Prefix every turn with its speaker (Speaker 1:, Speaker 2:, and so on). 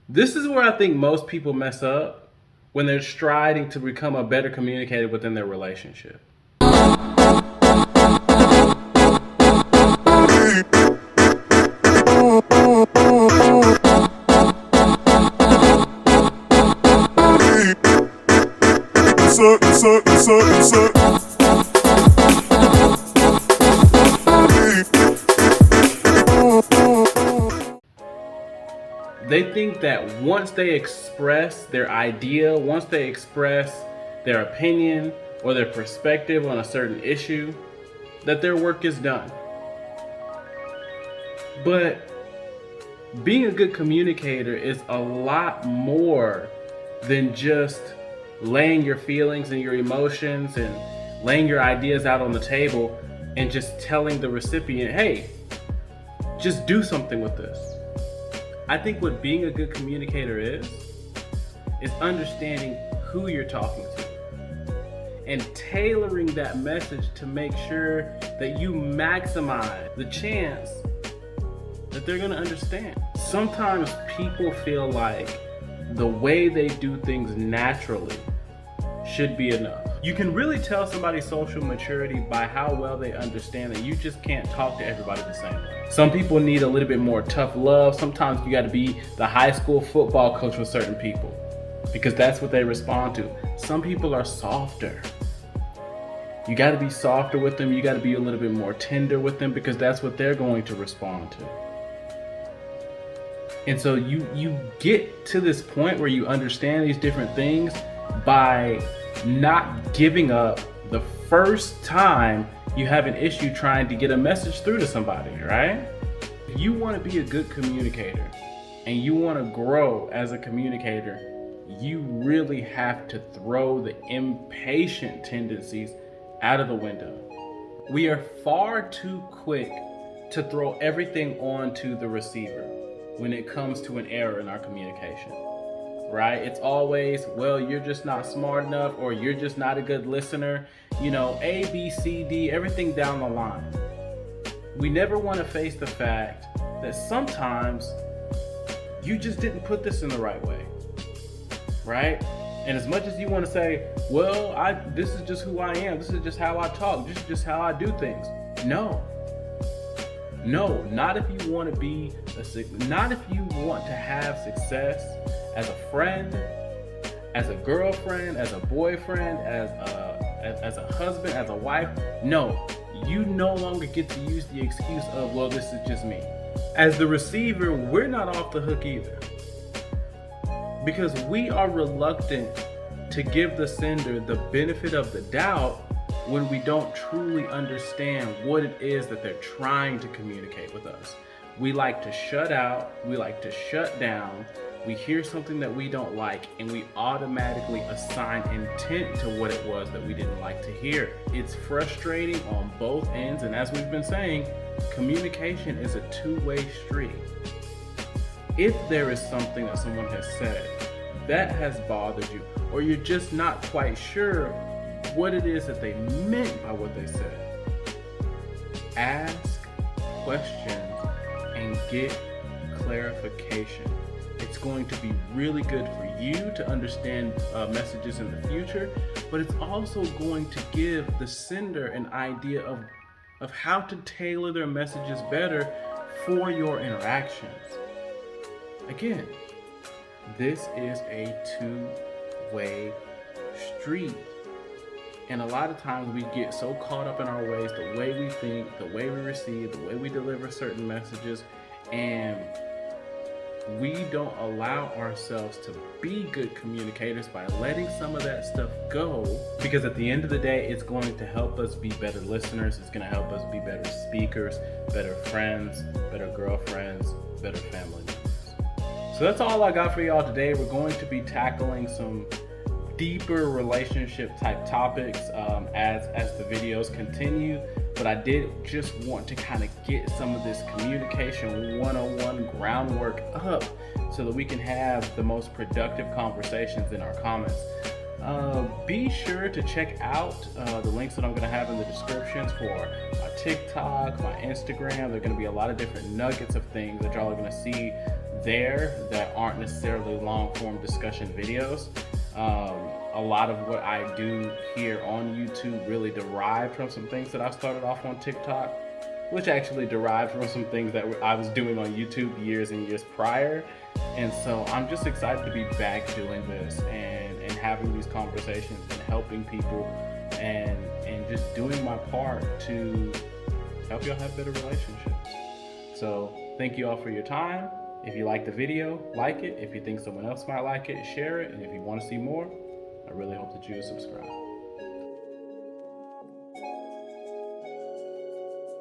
Speaker 1: This is where I think most people mess up when they're striving to become a better communicator within their relationship. They think that once they express their idea, once they express their opinion or their perspective on a certain issue, that their work is done. But being a good communicator is a lot more than just laying your feelings and your emotions and laying your ideas out on the table and just telling the recipient, hey, just do something with this. I think what being a good communicator is understanding who you're talking to and tailoring that message to make sure that you maximize the chance that they're gonna understand. Sometimes people feel like the way they do things naturally should be enough. You can really tell somebody's social maturity by how well they understand that you just can't talk to everybody the same way. Some people need a little bit more tough love. Sometimes you gotta be the high school football coach with certain people because that's what they respond to. Some people are softer. You gotta be softer with them. You gotta be a little bit more tender with them because that's what they're going to respond to. And so you get to this point where you understand these different things by not giving up the first time you have an issue trying to get a message through to somebody, right? If you want to be a good communicator and you want to grow as a communicator, you really have to throw the impatient tendencies out of the window. We are far too quick to throw everything onto the receiver when it comes to an error in our communication, right? It's always, well, you're just not smart enough, or you're just not a good listener, you know, A, B, C, D, everything down the line. We never want to face the fact that sometimes you just didn't put this in the right way, right? And as much as you want to say, well, this is just who I am, this is just how I talk, this is just how I do things. No, not if you want to be not if you want to have success as a friend, as a girlfriend, as a boyfriend, as a husband, as a wife. No, you no longer get to use the excuse of, well, this is just me. As the receiver, we're not off the hook either, because we are reluctant to give the sender the benefit of the doubt when we don't truly understand what it is that they're trying to communicate with us. We like to shut out, we like to shut down, we hear something that we don't like, and we automatically assign intent to what it was that we didn't like to hear. It's frustrating on both ends, and as we've been saying, communication is a two-way street. If there is something that someone has said that has bothered you, or you're just not quite sure what it is that they meant by what they said, ask questions and get clarification. It's going to be really good for you to understand messages in the future, but it's also going to give the sender an idea of how to tailor their messages better for your interactions. Again, this is a two-way street. And a lot of times we get so caught up in our ways, the way we think, the way we receive, the way we deliver certain messages, and we don't allow ourselves to be good communicators by letting some of that stuff go, because at the end of the day, it's going to help us be better listeners, it's going to help us be better speakers, better friends, better girlfriends, better family members. So that's all I got for y'all today. We're going to be tackling some deeper relationship type topics as the videos continue, but I did just want to kind of get some of this communication 101 groundwork up so that we can have the most productive conversations in our comments. Be sure to check out the links that I'm going to have in the descriptions for my TikTok, my Instagram. There are going to be a lot of different nuggets of things that y'all are going to see there that aren't necessarily long form discussion videos. A lot of what I do here on YouTube really derived from some things that I started off on TikTok, which actually derived from some things that I was doing on YouTube years and years prior. And so I'm just excited to be back doing this and having these conversations and helping people and just doing my part to help y'all have better relationships. So thank you all for your time. If you like the video, like it. If you think someone else might like it, share it. And if you want to see more, I really hope that you will subscribe.